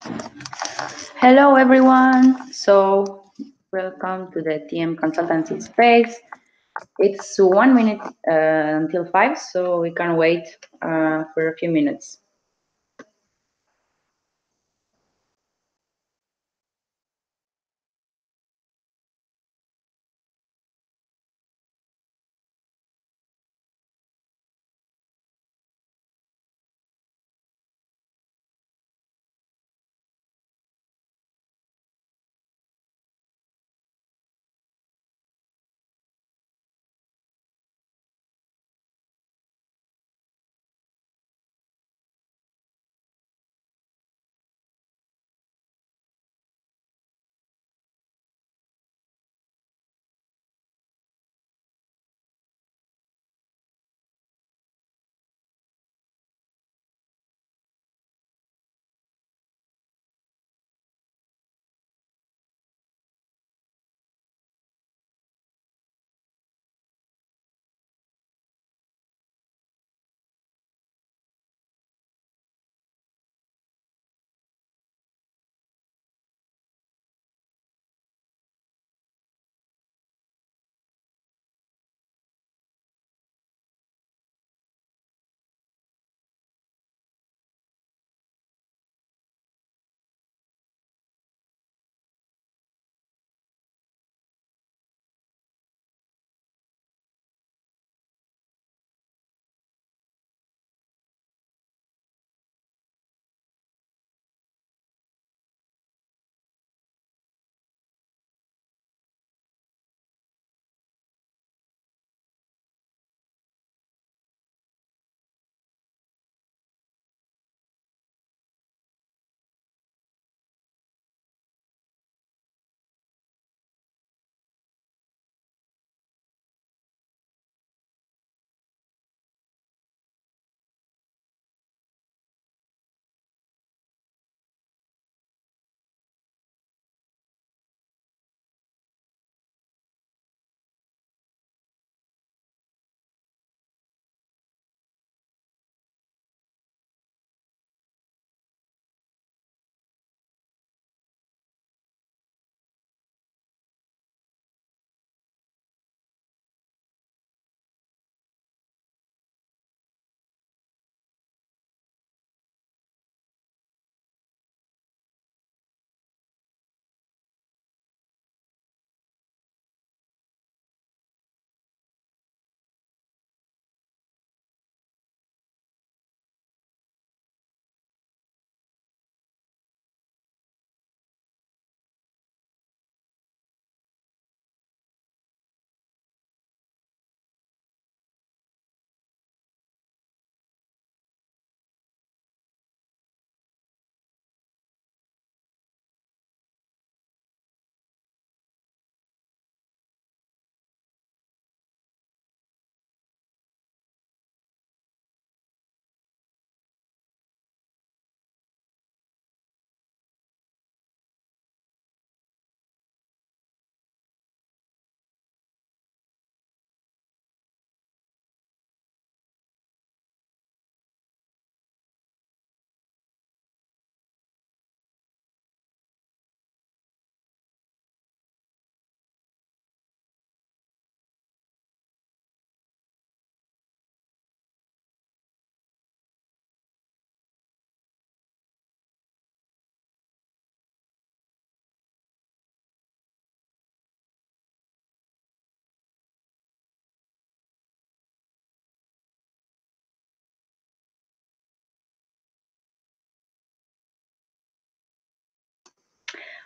Hello, everyone. So, welcome to the TM Consultancy Space. It's 1 minute until 5, so we can wait for a few minutes.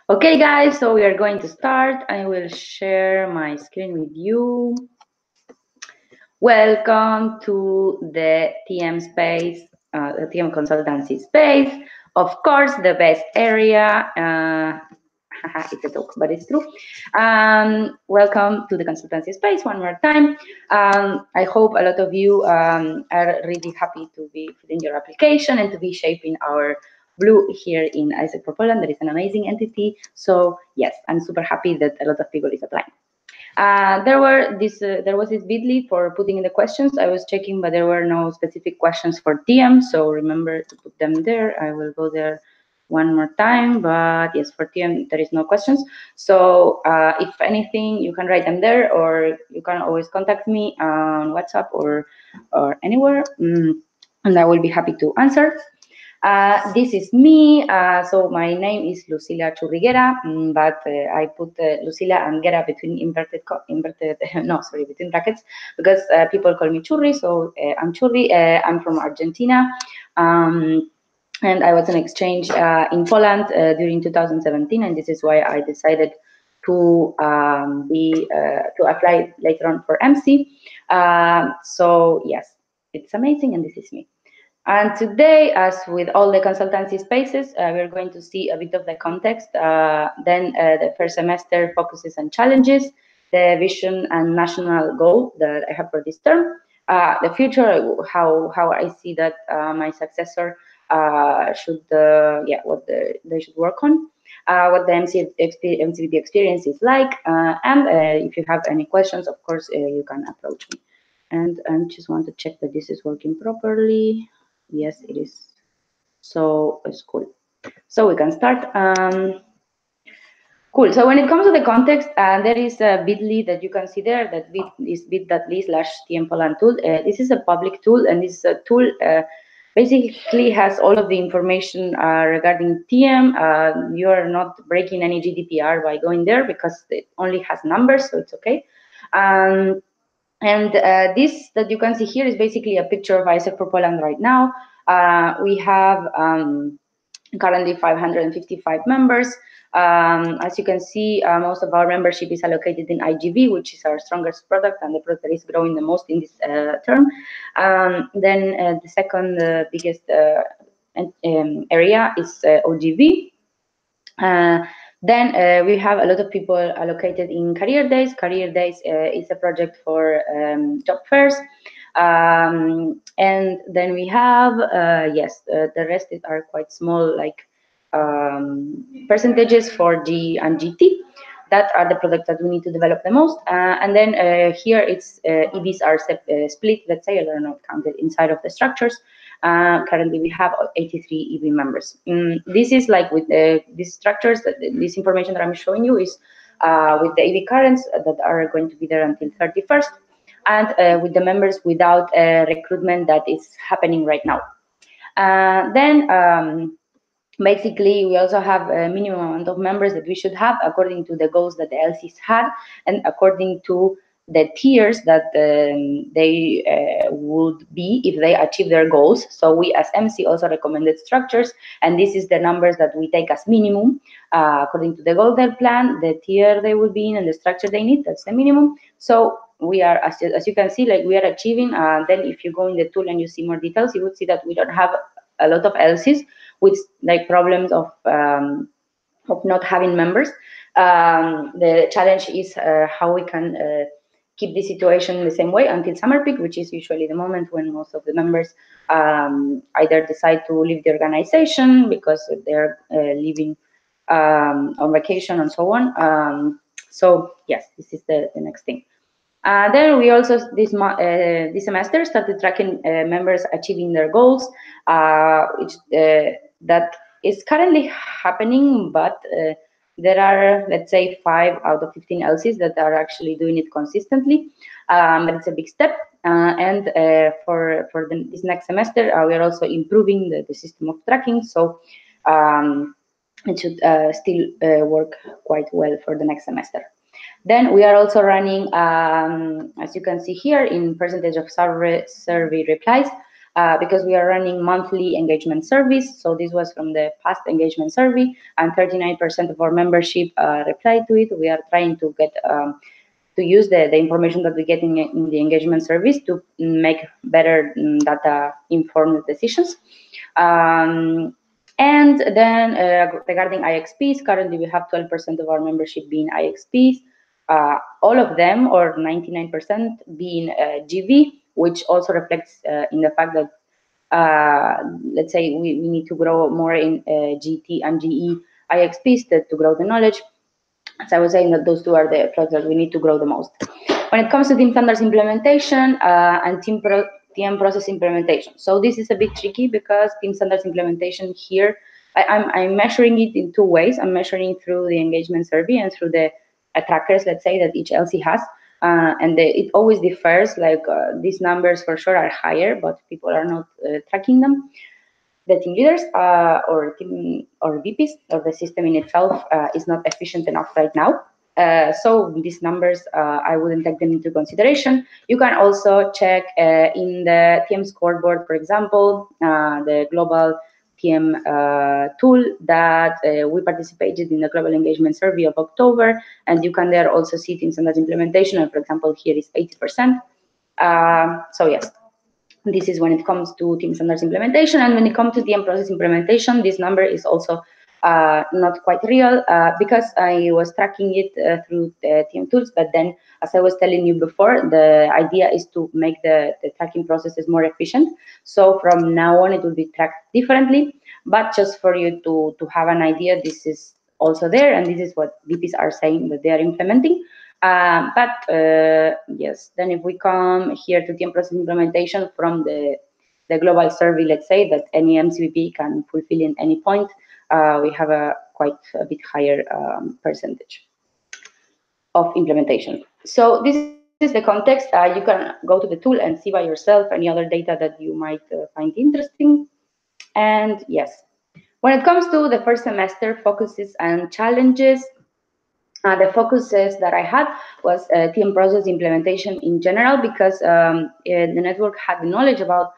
Okay, guys, so we are going to start. I will share my screen with you. Welcome to the TM space, the TM consultancy space. Of course, the best area. It's a joke, but it's true. Welcome to the consultancy space one more time. I hope a lot of you are really happy to be filling your application and to be shaping our blue here in Isaac for Poland. That is an amazing entity. So yes, I'm super happy that a lot of people is applying. There was this bit.ly for putting in the questions. I was checking, but there were no specific questions for TM, so remember to put them there. I will go there one more time, but yes, for TM there is no questions. So if anything, you can write them there, or you can always contact me on WhatsApp or anywhere, and I will be happy to answer. This is me. So my name is Lucila Churriguera, but I put Lucila and Guerra between between brackets, because people call me Churri. So I'm Churri. I'm from Argentina. And I was on exchange in Poland during 2017, and this is why I decided to to apply later on for MC. So yes, it's amazing, and this is me. And today, as with all the consultancy spaces, we're going to see a bit of the context. Then the first semester focuses on challenges, the vision and national goal that I have for this term. The future, how I see that my successor should, what they should work on, what the MCDP experience is like, and if you have any questions, of course, you can approach me. And I just want to check that this is working properly. Yes, it is. So it's cool. So we can start. Cool. So when it comes to the context, there is a bit.ly that you can see there. That bit is bit.ly/TM Poland tool. This is a public tool, and this tool basically has all of the information regarding TM. You are not breaking any GDPR by going there, because it only has numbers, so it's okay. And this that you can see here is basically a picture of ISEC for Poland right now. We have currently 555 members. As you can see, most of our membership is allocated in IGV, which is our strongest product and the product that is growing the most in this term. Then the second biggest area is OGV. Then we have a lot of people allocated in Career Days. Career Days is a project for job fairs. And then we have, the rest are quite small, like percentages for G and GT. That are the products that we need to develop the most. And then here it's EVs are split, let's say, they're not counted inside of the structures. Currently, we have 83 EV members. This is like with these structures, this information that I'm showing you is with the EV currents that are going to be there until 31st, and with the members without recruitment that is happening right now. Basically, we also have a minimum amount of members that we should have according to the goals that the LCs had, and according to the tiers that they would be if they achieve their goals. So we as MC also recommended structures, and this is the numbers that we take as minimum according to the goal they plan, the tier they would be in, and the structure they need. That's the minimum. So we are, as you can see, like we are achieving. Then if you go in the tool and you see more details, you would see that we don't have a lot of LCs with like problems of not having members. The challenge is how we can keep the situation the same way until summer peak, which is usually the moment when most of the members either decide to leave the organization because they're leaving on vacation and so on. So yes, this is the next thing. Then we also this semester started tracking members achieving their goals, which that is currently happening, but there are, let's say, 5 out of 15 LCs that are actually doing it consistently. But it's a big step. And for this next semester, we are also improving the system of tracking. So it should still work quite well for the next semester. Then we are also running, as you can see here, in percentage of survey replies, because we are running monthly engagement surveys. So this was from the past engagement survey, and 39% of our membership replied to it. We are trying to get to use the information that we get in the engagement surveys to make better data-informed decisions. And then regarding IXPs, currently we have 12% of our membership being IXPs. All of them, or 99%, being GV, which also reflects in the fact that, let's say, we need to grow more in GT and GE IXPs to grow the knowledge. As I was saying, that those two are the products that we need to grow the most. When it comes to team standards implementation and TM process implementation, so this is a bit tricky because team standards implementation here I'm measuring it in two ways. I'm measuring through the engagement survey and through the trackers, let's say, that each LC has. And it always differs, like these numbers for sure are higher, but people are not tracking them. The team leaders or VPs or the system in itself is not efficient enough right now. So these numbers, I wouldn't take them into consideration. You can also check in the TM scoreboard, for example, the global TM tool that we participated in the global engagement survey of October, and you can there also see team standards implementation, and for example, here is 80%. So yes, this is when it comes to team standards implementation, and when it comes to TM process implementation, this number is also not quite real because I was tracking it through the TM tools, but then, as I was telling you before, the idea is to make the tracking processes more efficient. So from now on, it will be tracked differently, but just for you to have an idea, this is also there, and this is what VPs are saying that they are implementing. Yes, then if we come here to TM process implementation from the global survey, let's say that any MCVP can fulfill in any point, we have a quite a bit higher percentage of implementation. So this is the context. You can go to the tool and see by yourself any other data that you might find interesting. And yes, when it comes to the first semester focuses and challenges, the focuses that I had was TM process implementation in general, because the network had the knowledge about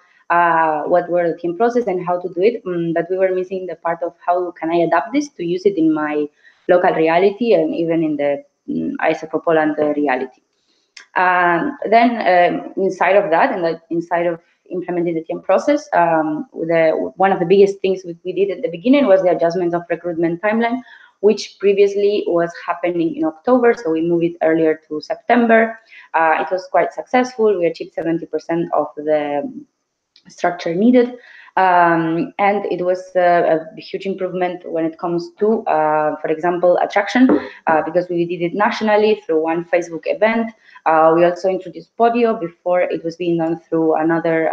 what were the TM process and how to do it, but we were missing the part of how can I adapt this to use it in my local reality and even in the ISF Poland reality. Then inside of that, and inside of implementing the TM process, one of the biggest things we did at the beginning was the adjustment of recruitment timeline, which previously was happening in October, so we moved it earlier to September. It was quite successful. We achieved 70% of the structure needed. And it was a huge improvement when it comes to, for example, attraction, because we did it nationally through one Facebook event. We also introduced Podio before it was being done through another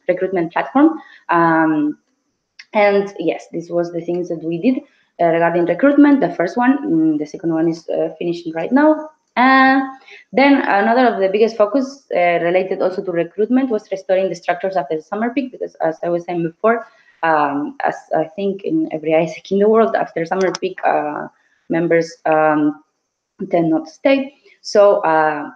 recruitment platform. And yes, this was the things that we did regarding recruitment. The first one, the second one is finishing right now. Then another of the biggest focus related also to recruitment was restoring the structures after the summer peak, because as I was saying before, as I think in every ISEC in the world, after summer peak, members tend not to stay. So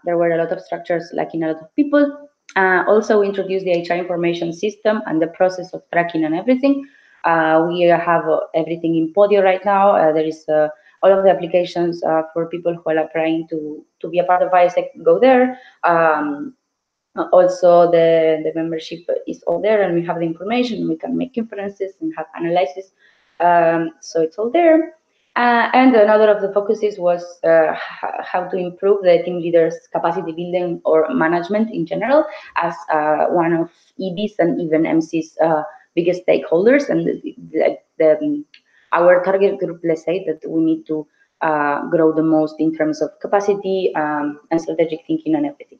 there were a lot of structures lacking a lot of people. Also, we introduced the HR information system and the process of tracking and everything. We have everything in Podio right now. There is all of the applications for people who are applying to be a part of ISEC go there. Also, the membership is all there, and we have the information. We can make inferences and have analysis. So it's all there. And another of the focuses was how to improve the team leaders' capacity building or management in general, as one of EBs and even MC's biggest stakeholders, and our target group, let's say, that we need to grow the most in terms of capacity and strategic thinking and everything.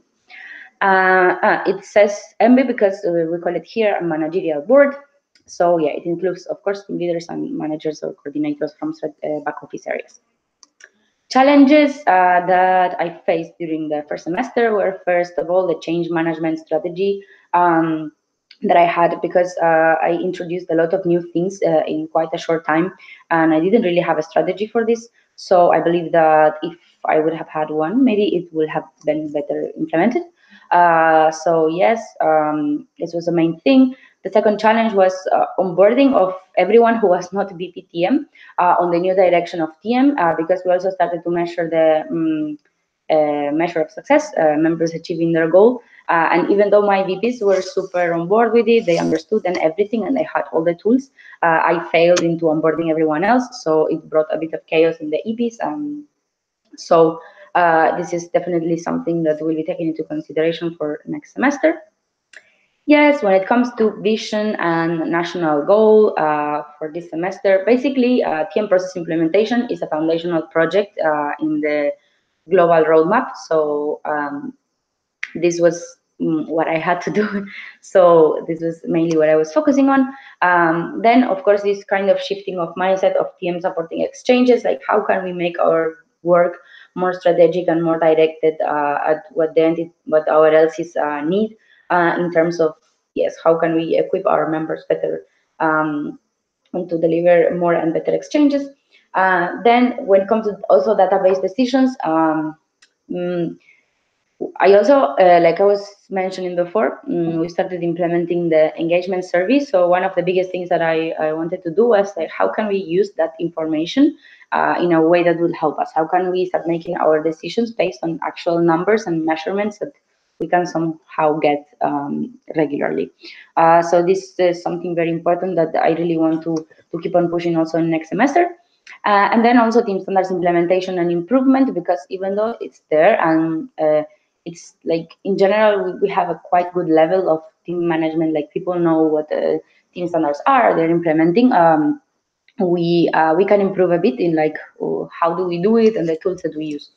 It says MB because we call it here a managerial board. So yeah, it includes, of course, team leaders and managers or coordinators from back office areas. Challenges that I faced during the first semester were, first of all, the change management strategy that I had, because I introduced a lot of new things in quite a short time, and I didn't really have a strategy for this. So I believe that if I would have had one, maybe it would have been better implemented. So yes, this was the main thing. The second challenge was onboarding of everyone who was not BPTM on the new direction of TM, because we also started to measure the measure of success, members achieving their goal. And even though my VPs were super on board with it, they understood and everything, and they had all the tools, I failed into onboarding everyone else. So it brought a bit of chaos in the EPs. So this is definitely something that will be taken into consideration for next semester. Yes, when it comes to vision and national goal for this semester, basically TM process implementation is a foundational project in the global roadmap. So this was what I had to do. So this was mainly what I was focusing on. Then, of course, this kind of shifting of mindset of TM supporting exchanges, like how can we make our work more strategic and more directed at what our LCs need in terms of, yes, how can we equip our members better and to deliver more and better exchanges. Then when it comes to also database decisions, I also, like I was mentioning before, we started implementing the engagement survey. So one of the biggest things that I wanted to do was like, how can we use that information in a way that will help us? How can we start making our decisions based on actual numbers and measurements that we can somehow get regularly? So this is something very important that I really want to keep on pushing also next semester. And then also team standards implementation and improvement, because even though it's there and it's like in general we have a quite good level of team management, like people know what the team standards are, they're implementing. We can improve a bit in like how do we do it and the tools that we use.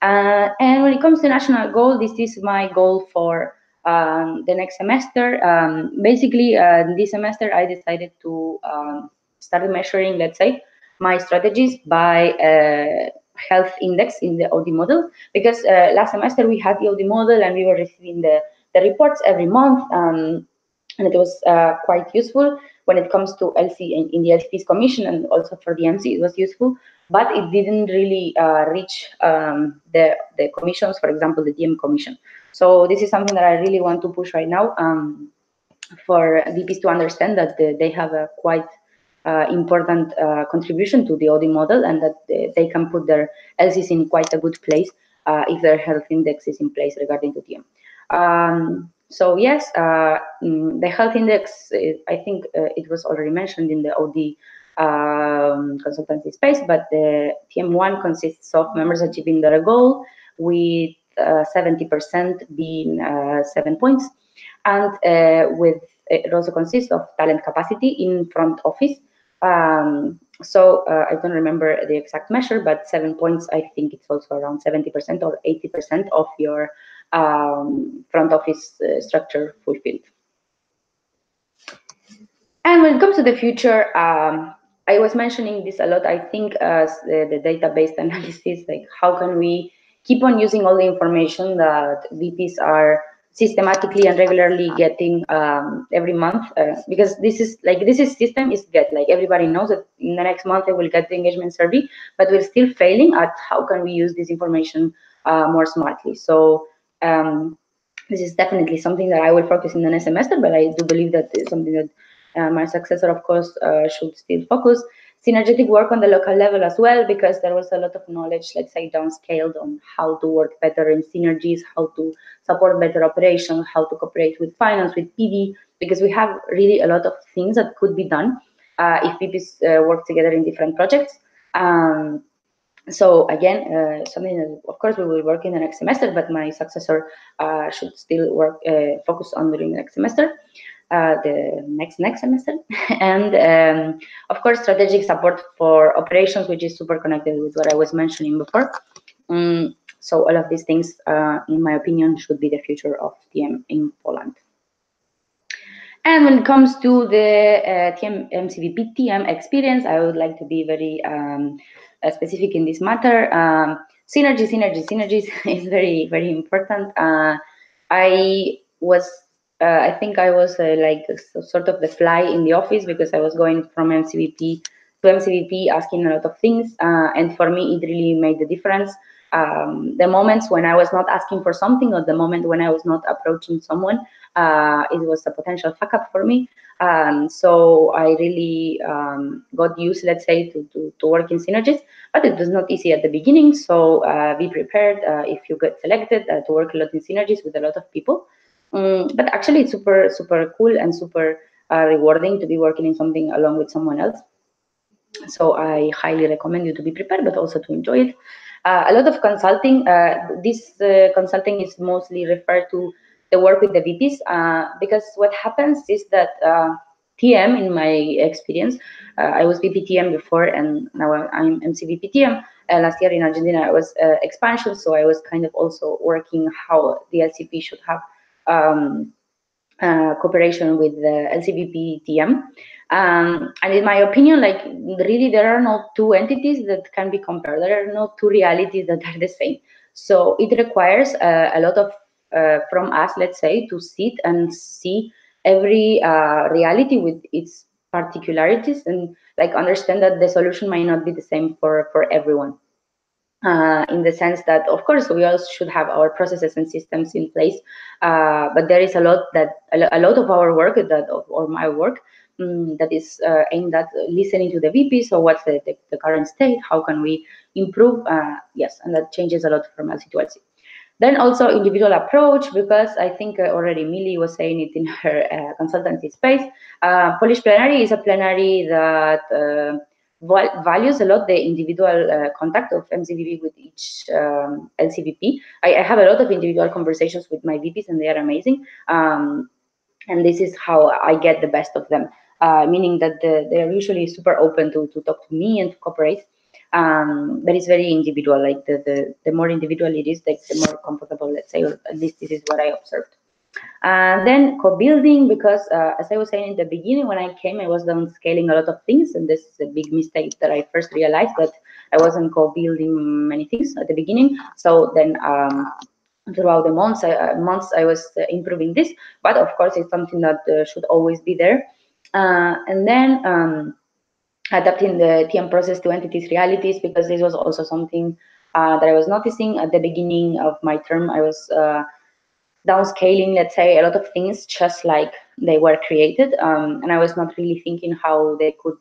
And when it comes to national goal, this is my goal for the next semester. Basically, this semester I decided to start measuring, let's say, my strategies by health index in the OD model, because last semester we had the OD model and we were receiving the reports every month, and it was quite useful when it comes to LC in the LCP's commission, and also for the MC it was useful, but it didn't really reach the commissions, for example, the DM commission. So this is something that I really want to push right now for VPs to understand that they have a quite important contribution to the OD model, and that they can put their LCs in quite a good place if their health index is in place regarding to TM. So yes, the health index, I think it was already mentioned in the OD consultancy space, but the TM1 consists of members achieving their goal with 70% being 7 points, and with it also consists of talent capacity in front office. So I don't remember the exact measure, but 7 points, I think it's also around 70% or 80% of your front office structure fulfilled. And when it comes to the future, I was mentioning this a lot, I think, as the database analysis, like how can we keep on using all the information that VPs are systematically and regularly getting every month, because this is system is get, like everybody knows that in the next month they will get the engagement survey, but we're still failing at how can we use this information more smartly. So this is definitely something that I will focus in the next semester, but I do believe that it's something that my successor, of course, should still focus. Synergetic work on the local level as well, because there was a lot of knowledge, let's say, downscaled on how to work better in synergies, how to support better operation, how to cooperate with finance, with PD, because we have really a lot of things that could be done if PPs work together in different projects. So again, something that, of course, we will work in the next semester, but my successor should still work, focus on during the next semester. The next semester. And of course, strategic support for operations, which is super connected with what I was mentioning before. So all of these things, in my opinion, should be the future of TM in Poland. And when it comes to the TM MCVP TM experience, I would like to be very specific in this matter. Synergies is very, very important. I think I was like sort of the fly in the office, because I was going from MCVP to MCVP asking a lot of things, and for me it really made the difference. The moments when I was not asking for something, or the moment when I was not approaching someone, it was a potential fuck up for me. So I really got used, let's say, to work in synergies, but it was not easy at the beginning. So be prepared if you get selected to work a lot in synergies with a lot of people. But actually, it's super cool and super rewarding to be working in something along with someone else. So I highly recommend you to be prepared, but also to enjoy it. A lot of consulting. This consulting is mostly referred to the work with the VPs, because what happens is that TM, in my experience, I was VP TM before, and now I'm MCVP TM. Last year in Argentina, I was expansion, so I was kind of also working how the LCP should have cooperation with the LCVP TM. And in my opinion, like really, there are no two entities that can be compared. There are no two realities that are the same. So it requires a lot of from us, let's say, to sit and see every reality with its particularities and like understand that the solution might not be the same for everyone. In the sense that, of course, we also should have our processes and systems in place, but there is a lot of our work or my work that is aimed at listening to the VP. So what's the current state? How can we improve? Yes, and that changes a lot from LC to LC. Then also individual approach, because I think already Millie was saying it in her consultancy space. Polish plenary is a plenary that values a lot the individual contact of MCVP with each LCVP. I have a lot of individual conversations with my VPs and they are amazing. And this is how I get the best of them, meaning that they're usually super open to talk to me and to cooperate. But it's very individual. Like the more individual it is, like the more comfortable, let's say, or at least this is what I observed. Then co-building, because as I was saying in the beginning, when I came, I was downscaling a lot of things, and this is a big mistake that I first realized, that I wasn't co-building many things at the beginning. So then throughout the months I was improving this, but of course it's something that should always be there. And then adapting the TM process to entities realities, because this was also something that I was noticing at the beginning of my term. I was downscaling, let's say, a lot of things just like they were created, and I was not really thinking how they could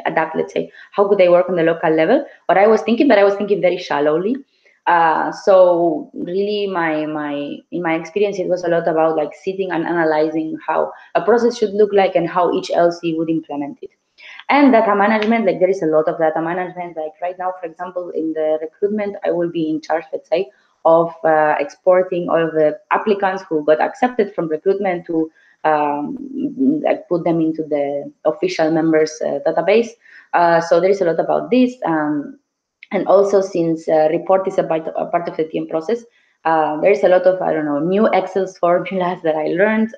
adapt, let's say, how could they work on the local level. What I was thinking, but I was thinking very shallowly. So really, in my experience, it was a lot about like sitting and analyzing how a process should look like and how each LC would implement it. And data management, like there is a lot of data management. Like right now, for example, in the recruitment, I will be in charge, let's say, of exporting all of the applicants who got accepted from recruitment to like put them into the official members database. So there is a lot about this. And also, since report is a part of the TM process, there is a lot of, I don't know, new Excel formulas that I learned,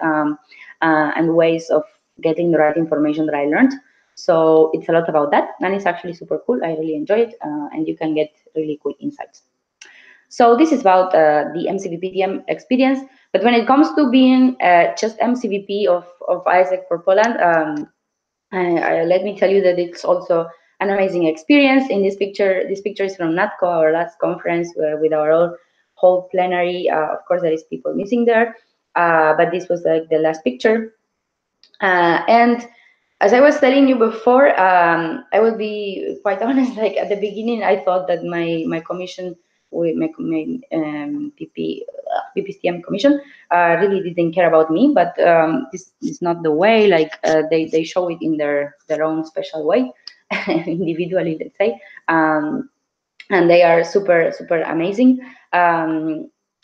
and ways of getting the right information that I learned. So it's a lot about that, and it's actually super cool. I really enjoy it, and you can get really cool insights. So this is about the MCVP TM experience. But when it comes to being just MCVP of ISEC for Poland, let me tell you that it's also an amazing experience. In this picture is from NATCO, our last conference with our whole plenary. Of course, there is people missing there, but this was like the last picture. And as I was telling you before, I will be quite honest. Like at the beginning, I thought that my commission, with my PPCM commission, really didn't care about me. But this is not the way. Like they show it in their own special way, individually, let's say. And they are super amazing.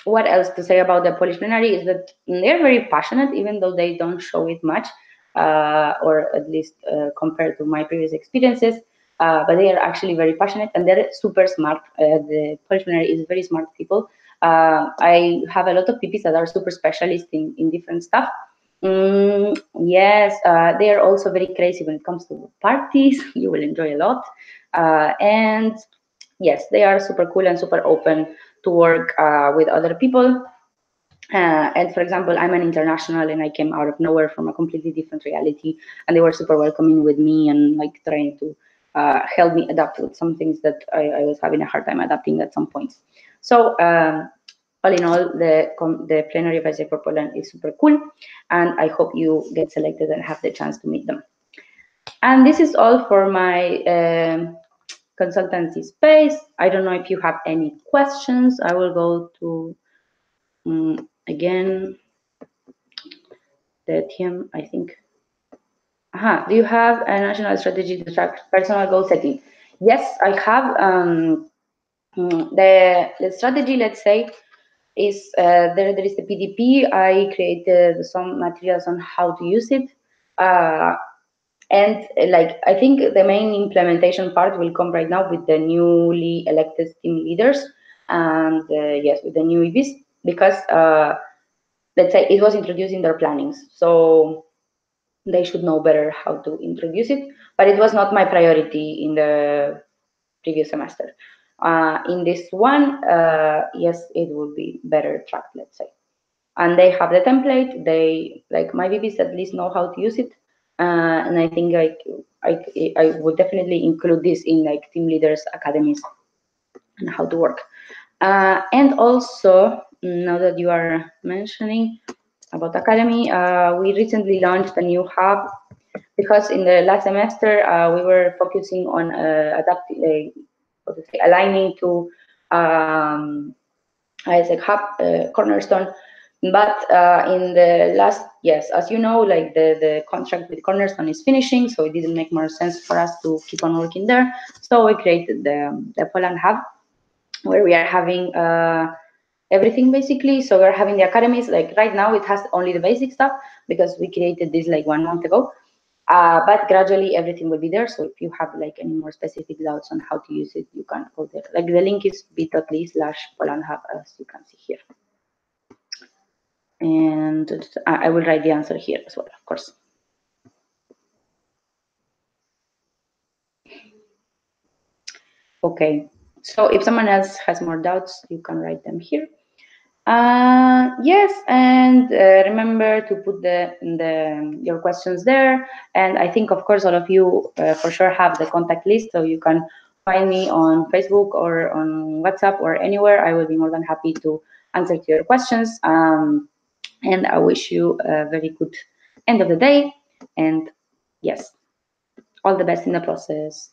What else to say about the Polish plenary is that they're very passionate, even though they don't show it much, or at least compared to my previous experiences. But they are actually very passionate, and they're super smart. The Polish plenary is very smart people. I have a lot of PPs that are super specialists in different stuff. Yes, they are also very crazy when it comes to parties. You will enjoy a lot. And yes, they are super cool and super open to work with other people. And for example, I'm an international and I came out of nowhere from a completely different reality, and they were super welcoming with me and like trying to help me adapt with some things that I was having a hard time adapting at some points. So all in all, the plenary of ISEC for Poland is super cool, and I hope you get selected and have the chance to meet them. And this is all for my consultancy space. I don't know if you have any questions. I will go to again the TM, I think. Do you have a national strategy to track personal goal setting? Yes, I have. The strategy, let's say, is there is the PDP. I created some materials on how to use it. And like I think the main implementation part will come right now with the newly elected team leaders, and yes, with the new EVs, because let's say it was introduced in their plannings, so they should know better how to introduce it, but it was not my priority in the previous semester. In this one, yes, it would be better tracked, let's say. And they have the template. They, like, my VPs at least know how to use it, and I think I would definitely include this in like team leaders academies and how to work. And also, now that you are mentioning about academy, we recently launched a new hub, because in the last semester we were focusing on aligning to Isaac Hub Cornerstone. But in the last, yes, as you know, like the contract with Cornerstone is finishing, so it didn't make more sense for us to keep on working there. So we created the Poland Hub, where we are having everything basically. So we're having the academies. Like right now, it has only the basic stuff because we created this like 1 month ago. But gradually everything will be there. So if you have like any more specific doubts on how to use it, you can go there. Like the link is bit.ly/Poland Hub, as you can see here. And I will write the answer here as well, of course. Okay, so if someone else has more doubts, you can write them here. Yes, and remember to put your questions there. And I think, of course, all of you for sure have the contact list, so you can find me on Facebook or on WhatsApp or anywhere. I will be more than happy to answer to your questions. And I wish you a very good end of the day. And yes, all the best in the process.